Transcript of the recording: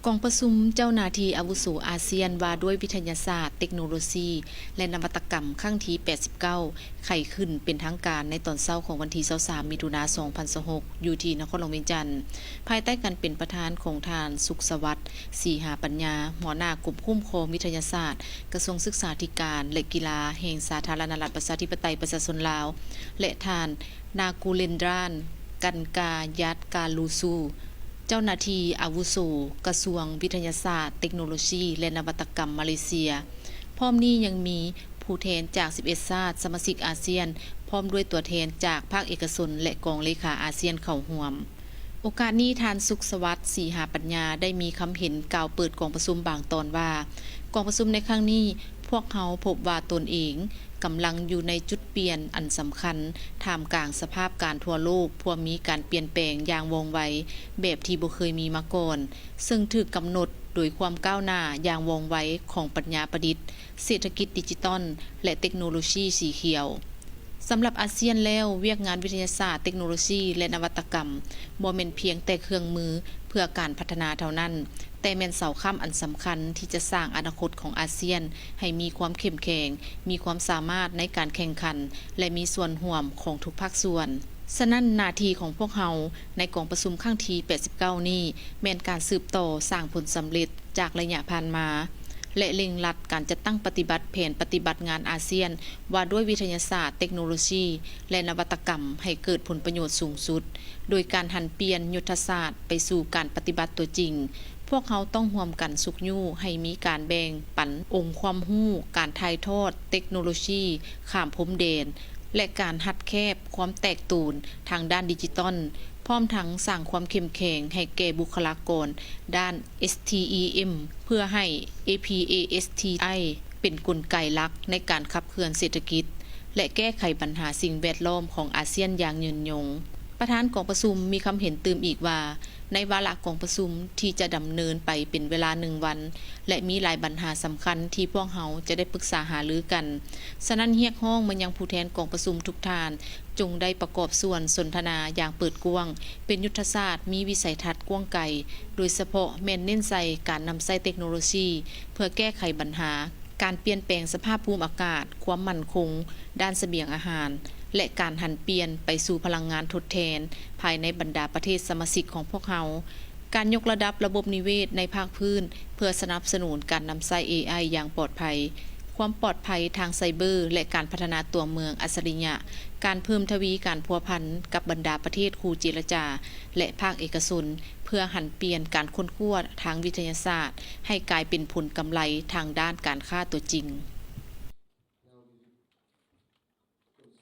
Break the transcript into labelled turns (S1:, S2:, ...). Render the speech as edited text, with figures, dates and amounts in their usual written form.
S1: กองประชุมเจ้าหน้าที่อาวุโสอาเซียนว่าด้วยวิทยาศาสตร์เทคโนโลยีและนวัตกรรมครั้งที่89ไข่ขึ้นเป็นทางการในตอนเช้าของวันที่23มิถุนายน2026อยู่ที่นครหลวงเวียงจันทน์ภายใต้การเป็นประธานของทานสุขสวัสดิ์ศรีหาปัญญาหัวหน้ากลุ่มคุ้มครองวิทยาศาสตร์กระทรวงศึกษาธิการและกีฬาแห่งสาธารณรัฐประชาธิปไตยประชาชนลาวและทานนากูเลนดรานกันกายัตกาลูซูเจ้าหน้าที่อาวุโสกระทรวงวิทยาศาสตร์เทคโนโลยีและนวัตกรรมมาเลเซียพร้อมนี้ยังมีผู้แทนจาก11ชาติสมาชิกอาเซียนพร้อมด้วยตัวแทนจากภาคเอกชนและกองเลขาอาเซียนเข้าร่วมโอกาสนี้ทานสุขสวัสดิ์ศรีหาปัญญาได้มีคำเห็นกล่าวเปิดกองประชุมบางตอนว่ากองประชุมในครั้งนี้พวกเขาพบว่าตนเองกำลังอยู่ในจุดเปลี่ยนอันสำคัญท่ามกลางสภาพการทั่วโลกพวกมีการเปลี่ยนแปลงอย่างว่องไวแบบที่บ่เคยมีมาก่อนซึ่งถูกกำหนดโดยความก้าวหน้าอย่างว่องไวของปัญญาประดิษฐ์เศรษฐกิจดิจิทัลและเทคโนโลยีสีเขียวสำหรับอาเซียนแล้วเวียกงานวิทยาศาสตร์เทคโนโลยีและนวัตกรรมบ่แม่นเพียงแต่เครื่องมือเพื่อการพัฒนาเท่านั้นแต่แม่นเสาค้ำอันสำคัญที่จะสร้างอนาคตของอาเซียนให้มีความเข้มแข็งมีความสามารถในการแข่งขันและมีส่วนร่วมของทุกภาคส่วนฉะนั้นหน้าที่ของพวกเราในกองประชุมครั้งที่89นี้แม่นการสืบต่อสร้างผลสำเร็จจากระยะผ่านมาและเร่งรัดการจัดตั้งปฏิบัติแผนปฏิบัติงานอาเซียนว่าด้วยวิทยาศาสตร์เทคโนโลยีและนวัตกรรมให้เกิดผลประโยชน์สูงสุดโดยการหันเปลี่ยนยุทธศาสตร์ไปสู่การปฏิบัติตัวจริงพวกเขาต้องร่วมกันสุกยู่ให้มีการแบ่งปันองค์ความรู้การถ่ายทอดเทคโนโลยีข้ามพรมแดนและการหัดแคบความแตกต่างทางด้านดิจิทัลพร้อมทั้งสร้างความเข้มแข็งให้แก่บุคลากรด้าน STEM เพื่อให้ APASTI เป็นกลไกหลักในการขับเคลื่อนเศรษฐกิจและแก้ไขปัญหาสิ่งแวดล้อมของอาเซียนอย่างยืนยงประธานกองประชุมมีคำเห็นเติมอีกว่าในวาระกองประชุมที่จะดำเนินไปเป็นเวลา1วันและมีหลายปัญหาสำคัญที่พวกเราจะได้ปรึกษาหารือกันฉะนั้นเรียกร้องมายังผู้แทนกองประชุมทุกท่านจงได้ประกอบส่วนสนทนาอย่างเปิดกว้างเป็นยุทธศาสตร์มีวิสัยทัศน์กว้างไกลโดยเฉพาะแม่นเน้นใส่การนำใช้เทคโนโลยีเพื่อแก้ไขปัญหาการเปลี่ยนแปลงสภาพภูมิอากาศความมั่นคงด้านเสบียงอาหารและการหันเปลี่ยนไปสู่พลังงานทดแทนภายในบรรดาประเทศสมาชิกของพวกเราการยกระดับระบบนิเวศในภาคพื้นเพื่อสนับสนุนการนำใช้ AI อย่างปลอดภัยความปลอดภัยทางไซเบอร์และการพัฒนาตัวเมืองอัจฉริยะการเพิ่มทวีการพัวพันกับบรรดาประเทศคู่เจรจาและภาคเอกชนเพื่อหันเปลี่ยนการค้นคว้าทางวิทยาศาสตร์ให้กลายเป็นผลกำไรทางด้านการค้าตัวจริง